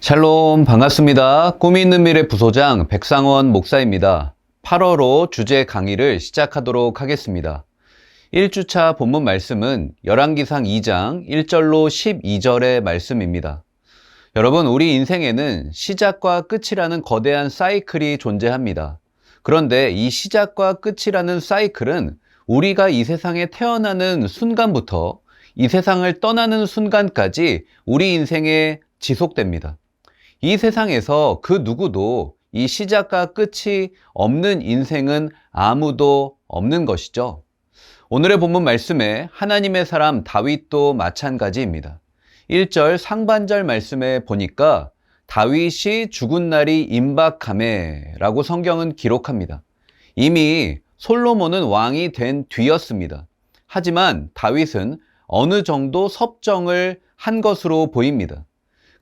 샬롬, 반갑습니다. 꿈이 있는 미래 부소장 백상원 목사입니다. 8월호 주제 강의를 시작하도록 하겠습니다. 1주차 본문 말씀은 열왕기상 2장 1절로 12절의 말씀입니다. 여러분, 우리 인생에는 시작과 끝이라는 거대한 사이클이 존재합니다. 그런데 이 시작과 끝이라는 사이클은 우리가 이 세상에 태어나는 순간부터 이 세상을 떠나는 순간까지 우리 인생에 지속됩니다. 이 세상에서 그 누구도 이 시작과 끝이 없는 인생은 아무도 없는 것이죠. 오늘의 본문 말씀에 하나님의 사람 다윗도 마찬가지입니다. 1절 상반절 말씀에 보니까 다윗이 죽은 날이 임박하매라고 성경은 기록합니다. 이미 솔로몬은 왕이 된 뒤였습니다. 하지만 다윗은 어느 정도 섭정을 한 것으로 보입니다.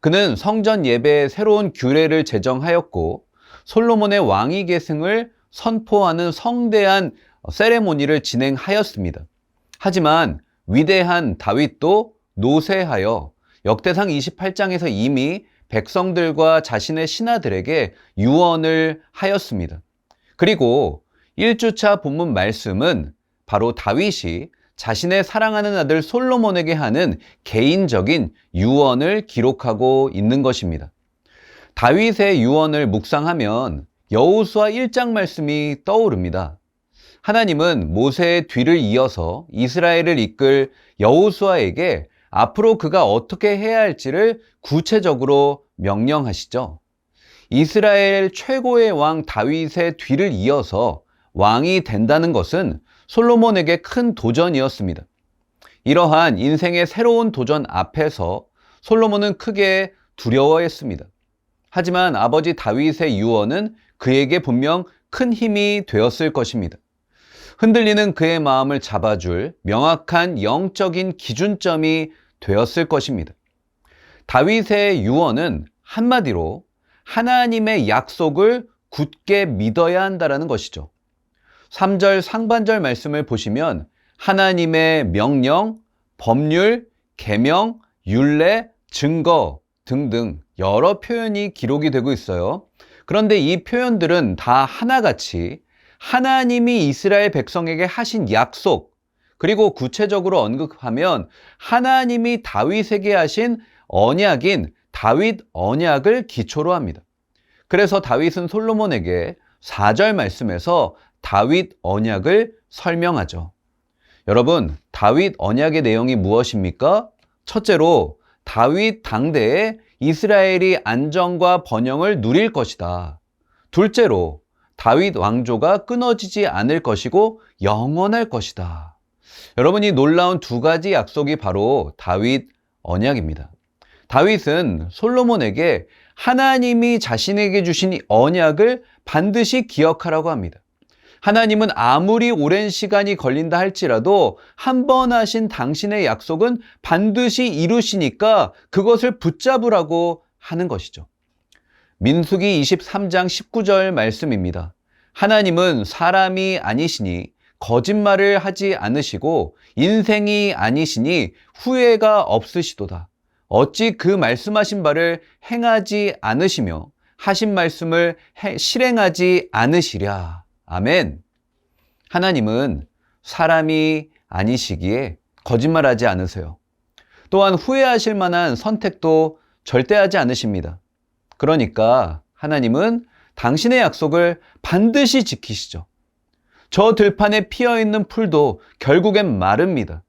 그는 성전 예배에 새로운 규례를 제정하였고 솔로몬의 왕위 계승을 선포하는 성대한 세레모니를 진행하였습니다. 하지만 위대한 다윗도 노쇠하여 역대상 28장에서 이미 백성들과 자신의 신하들에게 유언을 하였습니다. 그리고 1주차 본문 말씀은 바로 다윗이 자신의 사랑하는 아들 솔로몬에게 하는 개인적인 유언을 기록하고 있는 것입니다. 다윗의 유언을 묵상하면 여호수아 1장 말씀이 떠오릅니다. 하나님은 모세의 뒤를 이어서 이스라엘을 이끌 여호수아에게 앞으로 그가 어떻게 해야 할지를 구체적으로 명령하시죠. 이스라엘 최고의 왕 다윗의 뒤를 이어서 왕이 된다는 것은 솔로몬에게 큰 도전이었습니다. 이러한 인생의 새로운 도전 앞에서 솔로몬은 크게 두려워했습니다. 하지만 아버지 다윗의 유언은 그에게 분명 큰 힘이 되었을 것입니다. 흔들리는 그의 마음을 잡아줄 명확한 영적인 기준점이 되었을 것입니다. 다윗의 유언은 한마디로 하나님의 약속을 굳게 믿어야 한다는 것이죠. 3절 상반절 말씀을 보시면 하나님의 명령, 법률, 계명, 율례, 증거 등등 여러 표현이 기록이 되고 있어요. 그런데 이 표현들은 다 하나같이 하나님이 이스라엘 백성에게 하신 약속, 그리고 구체적으로 언급하면 하나님이 다윗에게 하신 언약인 다윗 언약을 기초로 합니다. 그래서 다윗은 솔로몬에게 4절 말씀에서 다윗 언약을 설명하죠. 여러분, 다윗 언약의 내용이 무엇입니까? 첫째로 다윗 당대에 이스라엘이 안정과 번영을 누릴 것이다. 둘째로 다윗 왕조가 끊어지지 않을 것이고 영원할 것이다. 여러분, 이 놀라운 두 가지 약속이 바로 다윗 언약입니다. 다윗은 솔로몬에게 하나님이 자신에게 주신 이 언약을 반드시 기억하라고 합니다. 하나님은 아무리 오랜 시간이 걸린다 할지라도 한 번 하신 당신의 약속은 반드시 이루시니까 그것을 붙잡으라고 하는 것이죠. 민수기 23장 19절 말씀입니다. 하나님은 사람이 아니시니 거짓말을 하지 않으시고 인생이 아니시니 후회가 없으시도다. 어찌 그 말씀하신 바를 행하지 않으시며 하신 말씀을 실행하지 않으시랴. 아멘. 하나님은 사람이 아니시기에 거짓말하지 않으세요. 또한 후회하실 만한 선택도 절대 하지 않으십니다. 그러니까 하나님은 당신의 약속을 반드시 지키시죠. 저 들판에 피어있는 풀도 결국엔 마릅니다.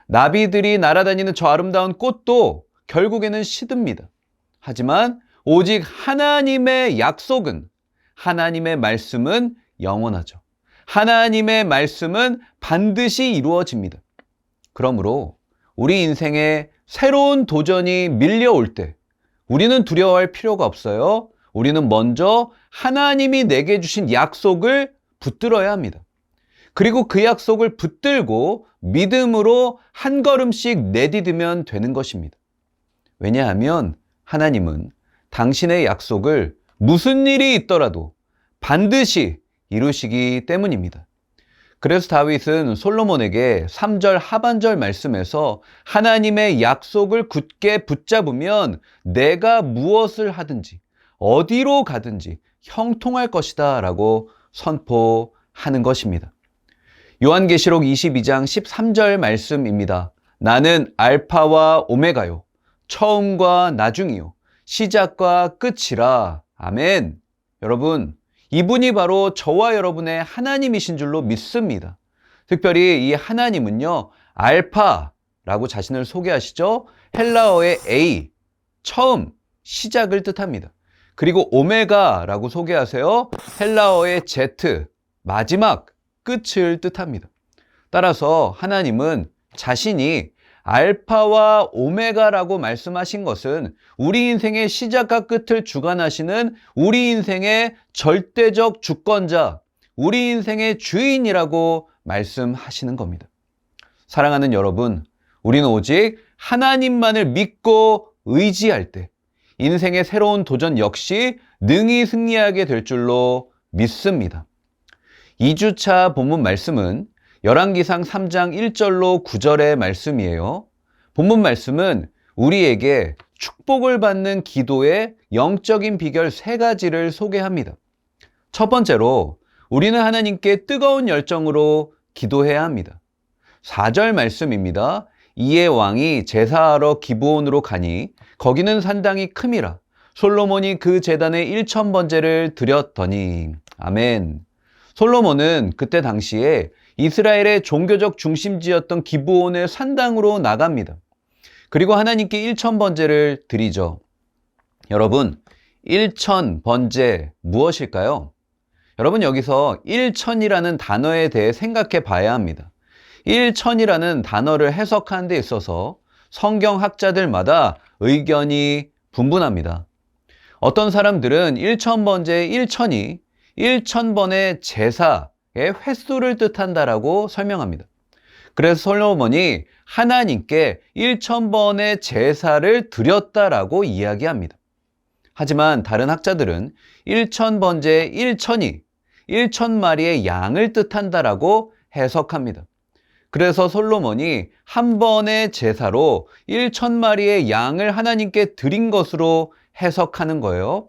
나비들이 날아다니는 저 아름다운 꽃도 결국에는 시듭니다. 하지만 오직 하나님의 약속은, 하나님의 말씀은 영원하죠. 하나님의 말씀은 반드시 이루어집니다. 그러므로 우리 인생에 새로운 도전이 밀려올 때 우리는 두려워할 필요가 없어요. 우리는 먼저 하나님이 내게 주신 약속을 붙들어야 합니다. 그리고 그 약속을 붙들고 믿음으로 한 걸음씩 내디디면 되는 것입니다. 왜냐하면 하나님은 당신의 약속을 무슨 일이 있더라도 반드시 이루시기 때문입니다. 그래서 다윗은 솔로몬에게 3절 하반절 말씀에서 하나님의 약속을 굳게 붙잡으면 내가 무엇을 하든지 어디로 가든지 형통할 것이다 라고 선포하는 것입니다. 요한계시록 22장 13절 말씀입니다. 나는 알파와 오메가요, 처음과 나중이요, 시작과 끝이라. 아멘. 여러분, 이분이 바로 저와 여러분의 하나님이신 줄로 믿습니다. 특별히 이 하나님은요, 알파라고 자신을 소개하시죠. 헬라어의 A, 처음, 시작을 뜻합니다. 그리고 오메가라고 소개하세요. 헬라어의 Z, 마지막, 끝을 뜻합니다. 따라서 하나님은 자신이 알파와 오메가라고 말씀하신 것은 우리 인생의 시작과 끝을 주관하시는 우리 인생의 절대적 주권자, 우리 인생의 주인이라고 말씀하시는 겁니다. 사랑하는 여러분, 우리는 오직 하나님만을 믿고 의지할 때 인생의 새로운 도전 역시 능히 승리하게 될 줄로 믿습니다. 2주차 본문 말씀은 열왕기상 3장 1절로 9절의 말씀이에요. 본문 말씀은 우리에게 축복을 받는 기도의 영적인 비결 3가지를 소개합니다. 첫 번째로 우리는 하나님께 뜨거운 열정으로 기도해야 합니다. 4절 말씀입니다. 이에 왕이 제사하러 기브온으로 가니 거기는 산당이 큼이라 솔로몬이 그 제단에 1000번제를 드렸더니. 아멘. 솔로몬은 그때 당시에 이스라엘의 종교적 중심지였던 기브온의 산당으로 나갑니다. 그리고 하나님께 1000번제를 드리죠. 여러분, 1000번제 무엇일까요? 여러분, 여기서 1000이라는 단어에 대해 생각해 봐야 합니다. 1000이라는 단어를 해석하는 데 있어서 성경학자들마다 의견이 분분합니다. 어떤 사람들은 1000번제의 1000이 1000번의 제사의 횟수를 뜻한다라고 설명합니다. 그래서 솔로몬이 하나님께 1000번의 제사를 드렸다라고 이야기합니다. 하지만 다른 학자들은 1000번제의 1000이 1000마리의 양을 뜻한다라고 해석합니다. 그래서 솔로몬이 한 번의 제사로 1000마리의 양을 하나님께 드린 것으로 해석하는 거예요.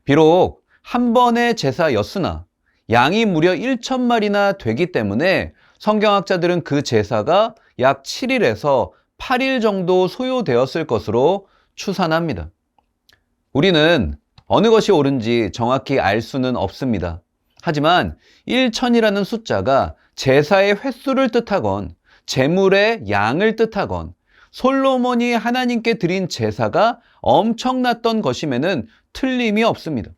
비록 한 번의 제사였으나 양이 무려 1000마리나 되기 때문에 성경학자들은 그 제사가 약 7일에서 8일 정도 소요되었을 것으로 추산합니다. 우리는 어느 것이 옳은지 정확히 알 수는 없습니다. 하지만 1000이라는 숫자가 제사의 횟수를 뜻하건 제물의 양을 뜻하건 솔로몬이 하나님께 드린 제사가 엄청났던 것임에는 틀림이 없습니다.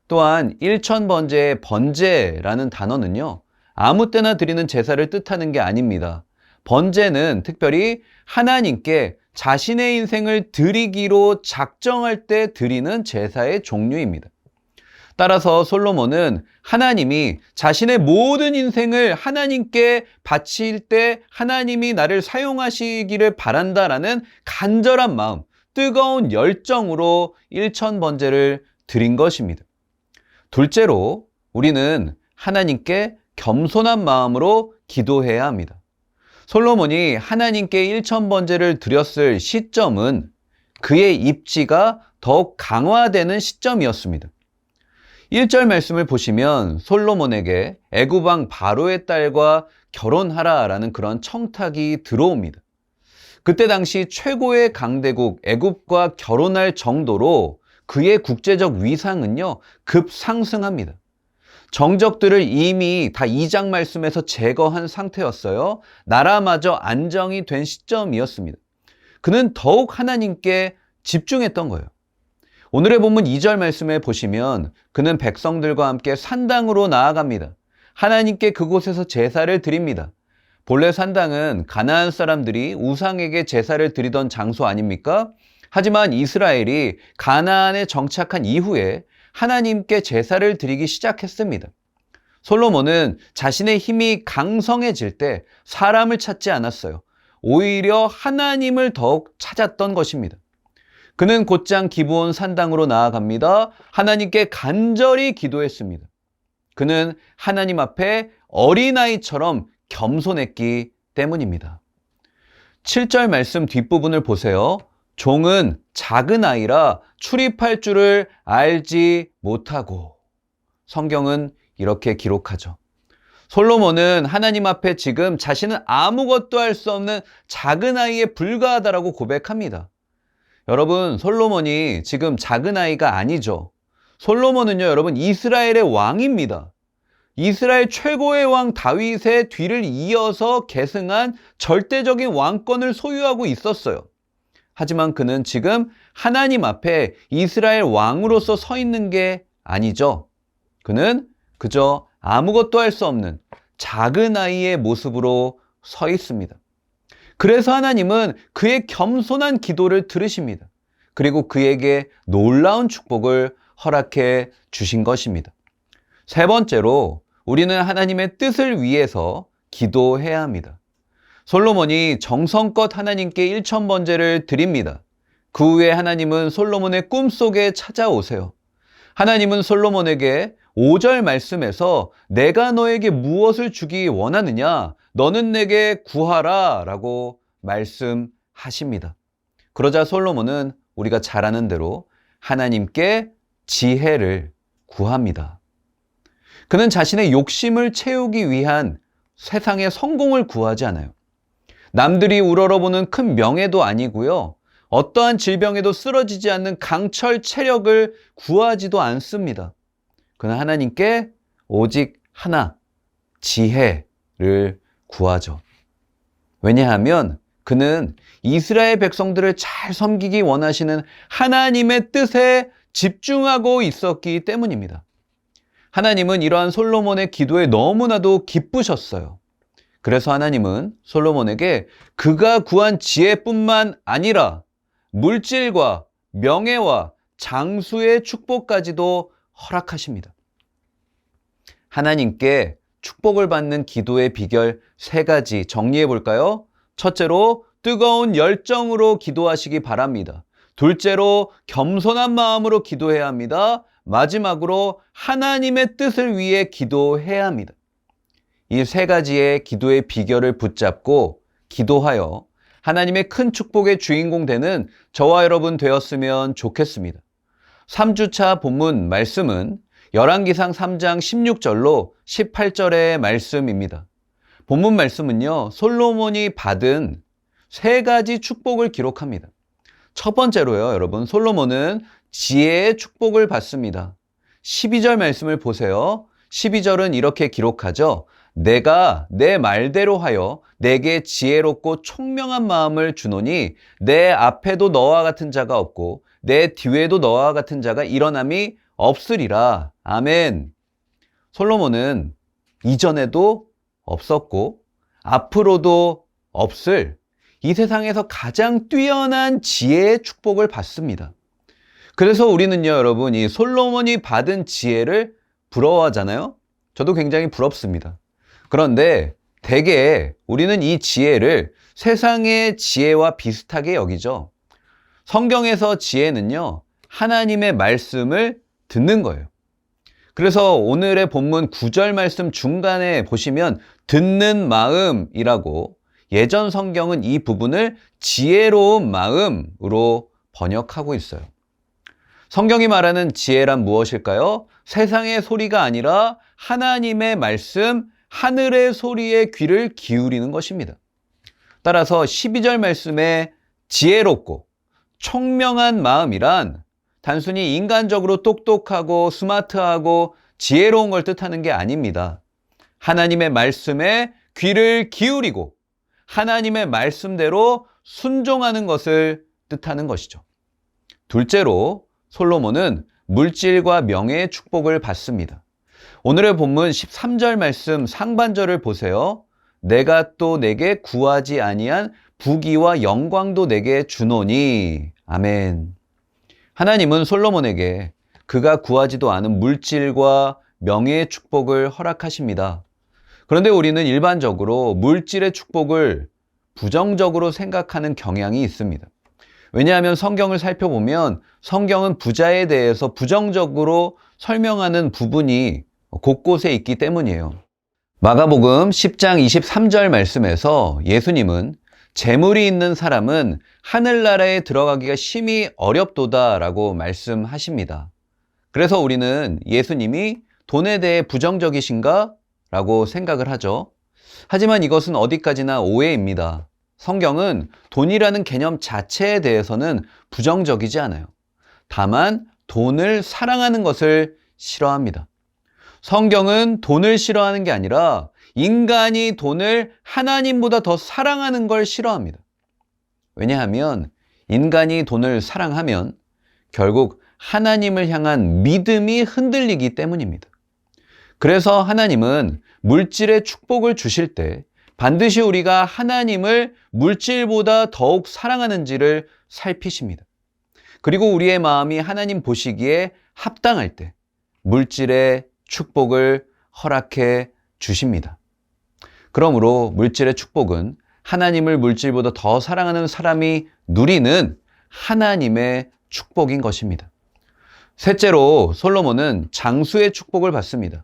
또한 1000번제의 번제라는 단어는요, 아무 때나 드리는 제사를 뜻하는 게 아닙니다. 번제는 특별히 하나님께 자신의 인생을 드리기로 작정할 때 드리는 제사의 종류입니다. 따라서 솔로몬은 하나님이 자신의 모든 인생을 하나님께 바칠 때 하나님이 나를 사용하시기를 바란다라는 간절한 마음, 뜨거운 열정으로 1000번제를 드린 것입니다. 둘째로 우리는 하나님께 겸손한 마음으로 기도해야 합니다. 솔로몬이 하나님께 1000번제를 드렸을 시점은 그의 입지가 더욱 강화되는 시점이었습니다. 1절 말씀을 보시면 솔로몬에게 애굽 왕 바로의 딸과 결혼하라라는 그런 청탁이 들어옵니다. 그때 당시 최고의 강대국 애굽과 결혼할 정도로 그의 국제적 위상은요, 급상승합니다. 정적들을 이미 다 2장 말씀에서 제거한 상태였어요. 나라마저 안정이 된 시점이었습니다. 그는 더욱 하나님께 집중했던 거예요. 오늘의 본문 2절 말씀에 보시면 그는 백성들과 함께 산당으로 나아갑니다. 하나님께 그곳에서 제사를 드립니다. 본래 산당은 가나안 사람들이 우상에게 제사를 드리던 장소 아닙니까? 하지만 이스라엘이 가나안에 정착한 이후에 하나님께 제사를 드리기 시작했습니다. 솔로몬은 자신의 힘이 강성해질 때 사람을 찾지 않았어요. 오히려 하나님을 더욱 찾았던 것입니다. 그는 곧장 기브온 산당으로 나아갑니다. 하나님께 간절히 기도했습니다. 그는 하나님 앞에 어린아이처럼 겸손했기 때문입니다. 7절 말씀 뒷부분을 보세요. 종은 작은 아이라 출입할 줄을 알지 못하고. 성경은 이렇게 기록하죠. 솔로몬은 하나님 앞에 지금 자신은 아무것도 할 수 없는 작은 아이에 불과하다라고 고백합니다. 여러분, 솔로몬이 지금 작은 아이가 아니죠. 솔로몬은요, 여러분, 이스라엘의 왕입니다. 이스라엘 최고의 왕 다윗의 뒤를 이어서 계승한 절대적인 왕권을 소유하고 있었어요. 하지만 그는 지금 하나님 앞에 이스라엘 왕으로서 서 있는 게 아니죠. 그는 그저 아무것도 할 수 없는 작은 아이의 모습으로 서 있습니다. 그래서 하나님은 그의 겸손한 기도를 들으십니다. 그리고 그에게 놀라운 축복을 허락해 주신 것입니다. 세 번째로 우리는 하나님의 뜻을 위해서 기도해야 합니다. 솔로몬이 정성껏 하나님께 1000번제를 드립니다. 그 후에 하나님은 솔로몬의 꿈속에 찾아오세요. 하나님은 솔로몬에게 5절 말씀에서 내가 너에게 무엇을 주기 원하느냐? 너는 내게 구하라 라고 말씀하십니다. 그러자 솔로몬은 우리가 잘 아는 대로 하나님께 지혜를 구합니다. 그는 자신의 욕심을 채우기 위한 세상의 성공을 구하지 않아요. 남들이 우러러보는 큰 명예도 아니고요. 어떠한 질병에도 쓰러지지 않는 강철 체력을 구하지도 않습니다. 그는 하나님께 오직 하나, 지혜를 구하죠. 왜냐하면 그는 이스라엘 백성들을 잘 섬기기 원하시는 하나님의 뜻에 집중하고 있었기 때문입니다. 하나님은 이러한 솔로몬의 기도에 너무나도 기쁘셨어요. 그래서 하나님은 솔로몬에게 그가 구한 지혜뿐만 아니라 물질과 명예와 장수의 축복까지도 허락하십니다. 하나님께 축복을 받는 기도의 비결 3가지 정리해 볼까요? 첫째로 뜨거운 열정으로 기도하시기 바랍니다. 둘째로 겸손한 마음으로 기도해야 합니다. 마지막으로 하나님의 뜻을 위해 기도해야 합니다. 이 3가지의 기도의 비결을 붙잡고 기도하여 하나님의 큰 축복의 주인공 되는 저와 여러분 되었으면 좋겠습니다. 3주차 본문 말씀은 열왕기상 3장 16절로 18절의 말씀입니다. 본문 말씀은요, 솔로몬이 받은 3가지 축복을 기록합니다. 첫 번째로요, 여러분, 솔로몬은 지혜의 축복을 받습니다. 12절 말씀을 보세요. 12절은 이렇게 기록하죠. 내가 내 말대로 하여 내게 지혜롭고 총명한 마음을 주노니 내 앞에도 너와 같은 자가 없고 내 뒤에도 너와 같은 자가 일어남이 없으리라. 아멘. 솔로몬은 이전에도 없었고 앞으로도 없을 이 세상에서 가장 뛰어난 지혜의 축복을 받습니다. 그래서 우리는요, 여러분, 이 솔로몬이 받은 지혜를 부러워하잖아요. 저도 굉장히 부럽습니다. 그런데 대개 우리는 이 지혜를 세상의 지혜와 비슷하게 여기죠. 성경에서 지혜는요, 하나님의 말씀을 듣는 거예요. 그래서 오늘의 본문 9절 말씀 중간에 보시면 듣는 마음이라고, 예전 성경은 이 부분을 지혜로운 마음으로 번역하고 있어요. 성경이 말하는 지혜란 무엇일까요? 세상의 소리가 아니라 하나님의 말씀, 하늘의 소리에 귀를 기울이는 것입니다. 따라서 12절 말씀에 지혜롭고 총명한 마음이란 단순히 인간적으로 똑똑하고 스마트하고 지혜로운 걸 뜻하는 게 아닙니다. 하나님의 말씀에 귀를 기울이고 하나님의 말씀대로 순종하는 것을 뜻하는 것이죠. 둘째로 솔로몬은 물질과 명예의 축복을 받습니다. 오늘의 본문 13절 말씀 상반절을 보세요. 내가 또 내게 구하지 아니한 부귀와 영광도 내게 주노니. 아멘. 하나님은 솔로몬에게 그가 구하지도 않은 물질과 명예의 축복을 허락하십니다. 그런데 우리는 일반적으로 물질의 축복을 부정적으로 생각하는 경향이 있습니다. 왜냐하면 성경을 살펴보면 성경은 부자에 대해서 부정적으로 설명하는 부분이 곳곳에 있기 때문이에요. 마가복음 10장 23절 말씀에서 예수님은 재물이 있는 사람은 하늘나라에 들어가기가 심히 어렵도다 라고 말씀하십니다. 그래서 우리는 예수님이 돈에 대해 부정적이신가? 라고 생각을 하죠. 하지만 이것은 어디까지나 오해입니다. 성경은 돈이라는 개념 자체에 대해서는 부정적이지 않아요. 다만 돈을 사랑하는 것을 싫어합니다. 성경은 돈을 싫어하는 게 아니라 인간이 돈을 하나님보다 더 사랑하는 걸 싫어합니다. 왜냐하면 인간이 돈을 사랑하면 결국 하나님을 향한 믿음이 흔들리기 때문입니다. 그래서 하나님은 물질의 축복을 주실 때 반드시 우리가 하나님을 물질보다 더욱 사랑하는지를 살피십니다. 그리고 우리의 마음이 하나님 보시기에 합당할 때 물질의 축복을 허락해 주십니다. 그러므로 물질의 축복은 하나님을 물질보다 더 사랑하는 사람이 누리는 하나님의 축복인 것입니다. 셋째로 솔로몬은 장수의 축복을 받습니다.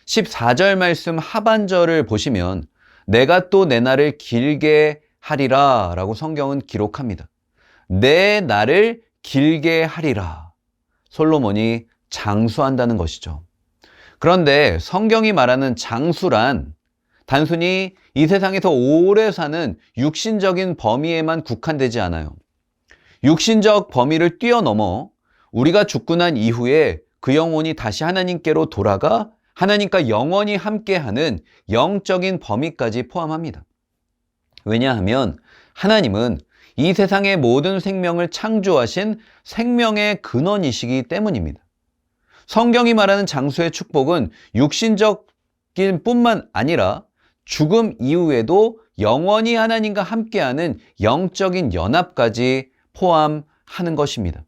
14절 말씀 하반절을 보시면 내가 또 내 날을 길게 하리라 라고 성경은 기록합니다. 내 날을 길게 하리라. 솔로몬이 장수한다는 것이죠. 그런데 성경이 말하는 장수란 단순히 이 세상에서 오래 사는 육신적인 범위에만 국한되지 않아요. 육신적 범위를 뛰어넘어 우리가 죽고 난 이후에 그 영혼이 다시 하나님께로 돌아가 하나님과 영원히 함께하는 영적인 범위까지 포함합니다. 왜냐하면 하나님은 이 세상의 모든 생명을 창조하신 생명의 근원이시기 때문입니다. 성경이 말하는 장수의 축복은 육신적인 뿐만 아니라 죽음 이후에도 영원히 하나님과 함께하는 영적인 연합까지 포함하는 것입니다.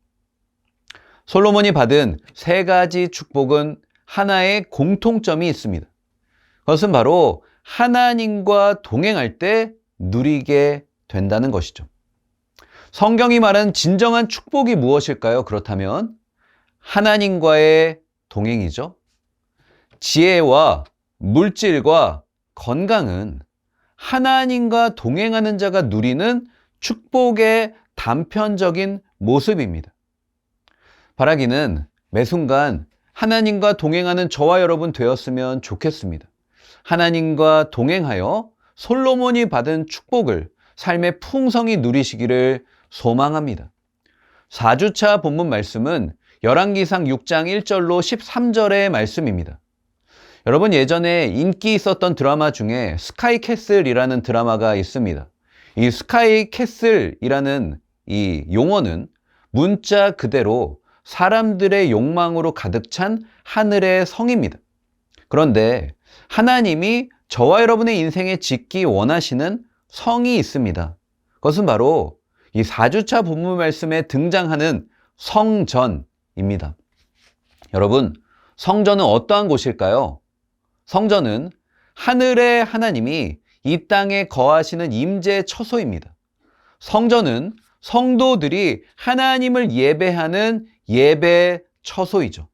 솔로몬이 받은 세 가지 축복은 하나의 공통점이 있습니다. 그것은 바로 하나님과 동행할 때 누리게 된다는 것이죠. 성경이 말하는 진정한 축복이 무엇일까요? 그렇다면 하나님과의 동행이죠. 지혜와 물질과 건강은 하나님과 동행하는 자가 누리는 축복의 단편적인 모습입니다. 바라기는 매 순간 하나님과 동행하는 저와 여러분 되었으면 좋겠습니다. 하나님과 동행하여 솔로몬이 받은 축복을 삶의 풍성히 누리시기를 소망합니다. 4주차 본문 말씀은 열왕기상 6장 1절로 13절의 말씀입니다. 여러분 예전에 인기 있었던 드라마 중에 스카이캐슬이라는 드라마가 있습니다. 이 스카이캐슬이라는 이 용어는 문자 그대로 사람들의 욕망으로 가득 찬 하늘의 성입니다. 그런데 하나님이 저와 여러분의 인생에 짓기 원하시는 성이 있습니다. 그것은 바로 이 4주차 본문 말씀에 등장하는 성전입니다. 여러분, 성전은 어떠한 곳일까요? 성전은 하늘의 하나님이 이 땅에 거하시는 임재 처소입니다. 성전은 성도들이 하나님을 예배하는 예배 처소이죠.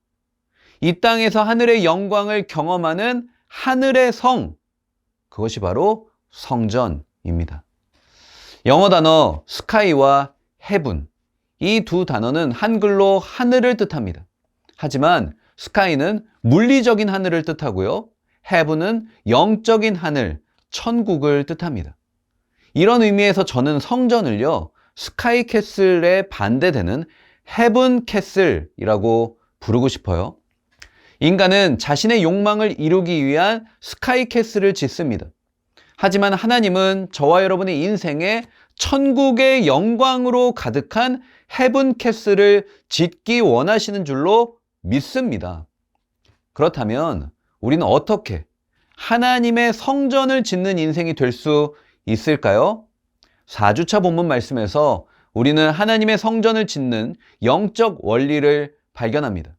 이 땅에서 하늘의 영광을 경험하는 하늘의 성, 그것이 바로 성전입니다. 영어 단어 스카이와 헤븐, 이 두 단어는 한글로 하늘을 뜻합니다. 하지만 스카이는 물리적인 하늘을 뜻하고요. 헤븐은 영적인 하늘, 천국을 뜻합니다. 이런 의미에서 저는 성전을요, 스카이 캐슬에 반대되는 헤븐 캐슬이라고 부르고 싶어요. 인간은 자신의 욕망을 이루기 위한 스카이 캐슬을 짓습니다. 하지만 하나님은 저와 여러분의 인생에 천국의 영광으로 가득한 헤븐 캐슬을 짓기 원하시는 줄로 믿습니다. 그렇다면 우리는 어떻게 하나님의 성전을 짓는 인생이 될 수 있을까요? 4주차 본문 말씀에서 우리는 하나님의 성전을 짓는 영적 원리를 발견합니다.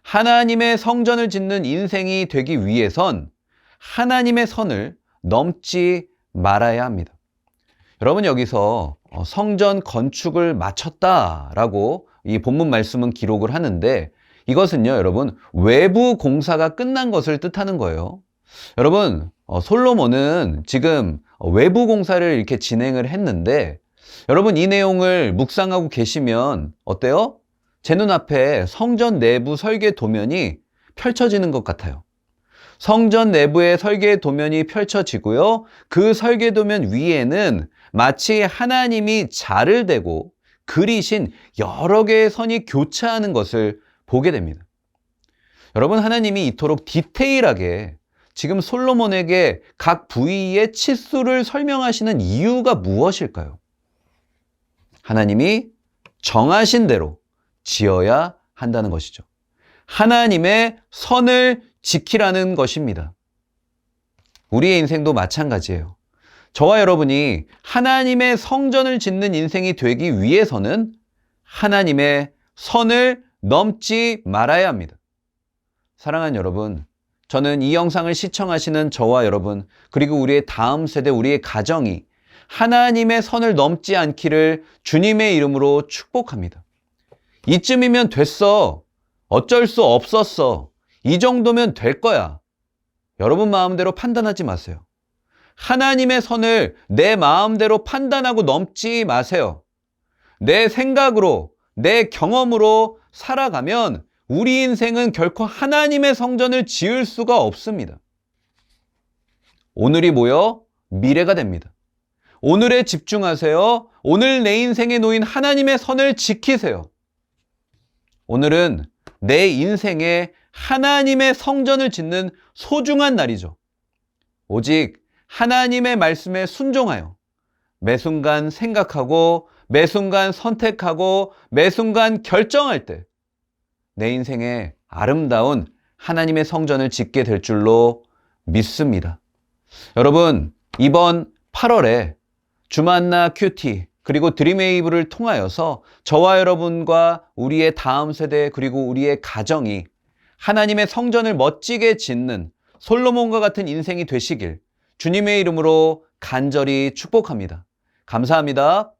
하나님의 성전을 짓는 인생이 되기 위해선 하나님의 선을 넘지 말아야 합니다. 여러분 여기서 성전 건축을 마쳤다라고 이 본문 말씀은 기록을 하는데 이것은요 여러분 외부 공사가 끝난 것을 뜻하는 거예요. 여러분, 솔로몬은 지금 외부 공사를 이렇게 진행을 했는데 여러분 이 내용을 묵상하고 계시면 어때요? 제 눈앞에 성전 내부 설계 도면이 펼쳐지는 것 같아요. 성전 내부의 설계 도면이 펼쳐지고요. 그 설계 도면 위에는 마치 하나님이 자를 대고 그리신 여러 개의 선이 교차하는 것을 보게 됩니다. 여러분, 하나님이 이토록 디테일하게 지금 솔로몬에게 각 부위의 치수를 설명하시는 이유가 무엇일까요? 하나님이 정하신 대로 지어야 한다는 것이죠. 하나님의 선을 지키라는 것입니다. 우리의 인생도 마찬가지예요. 저와 여러분이 하나님의 성전을 짓는 인생이 되기 위해서는 하나님의 선을 넘지 말아야 합니다. 사랑하는 여러분, 저는 이 영상을 시청하시는 저와 여러분, 그리고 우리의 다음 세대, 우리의 가정이 하나님의 선을 넘지 않기를 주님의 이름으로 축복합니다. 이쯤이면 됐어. 어쩔 수 없었어. 이 정도면 될 거야. 여러분 마음대로 판단하지 마세요. 하나님의 선을 내 마음대로 판단하고 넘지 마세요. 내 생각으로, 내 경험으로 살아가면 우리 인생은 결코 하나님의 성전을 지을 수가 없습니다. 오늘이 모여 미래가 됩니다. 오늘에 집중하세요. 오늘 내 인생에 놓인 하나님의 선을 지키세요. 오늘은 내 인생에 하나님의 성전을 짓는 소중한 날이죠. 오직 하나님의 말씀에 순종하여 매 순간 생각하고 매 순간 선택하고 매 순간 결정할 때 내 인생에 아름다운 하나님의 성전을 짓게 될 줄로 믿습니다. 여러분, 이번 8월에 주만나 큐티 그리고 드림웨이브를 통하여서 저와 여러분과 우리의 다음 세대 그리고 우리의 가정이 하나님의 성전을 멋지게 짓는 솔로몬과 같은 인생이 되시길 주님의 이름으로 간절히 축복합니다. 감사합니다.